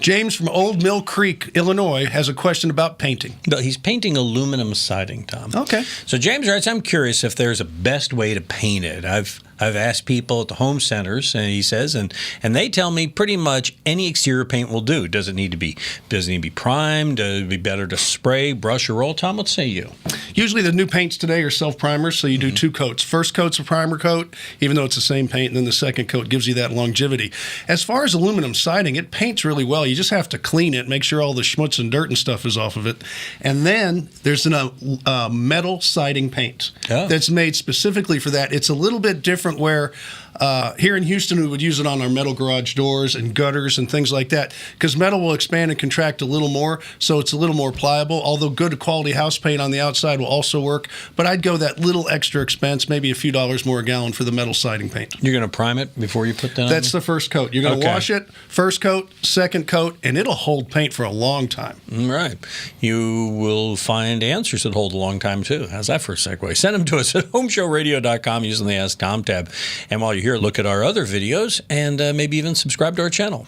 James from Old Mill Creek, Illinois, has a question about painting. No, he's painting aluminum siding, Tom. Okay. So James writes, I'm curious if there's a best way to paint it. I've asked people at the home centers, and he says, and they tell me pretty much any exterior paint will do. Does it need to be primed? Does it be better to spray, brush, or roll? Tom, what say you? Usually the new paints today are self-primers, so you do 2 coats. First coat's a primer coat, even though it's the same paint, and then the second coat gives you that longevity. As far as aluminum siding, it paints really well. You just have to clean it, make sure all the schmutz and dirt and stuff is off of it. And then there's a metal siding paint that's made specifically for that. It's a little bit different where here in Houston, we would use it on our metal garage doors and gutters and things like that, because metal will expand and contract a little more, so it's a little more pliable, although good quality house paint on the outside will also work. But I'd go that little extra expense, maybe a few dollars more a gallon for the metal siding paint. You're going to prime it before you put that on? That's the first coat. You're going to wash it, first coat, second coat, and it'll hold paint for a long time. Right. You will find answers that hold a long time, too. How's that for a segue? Send them to us at HomeShowRadio.com using the Ask Tom tab. And while you're here, look at our other videos and maybe even subscribe to our channel.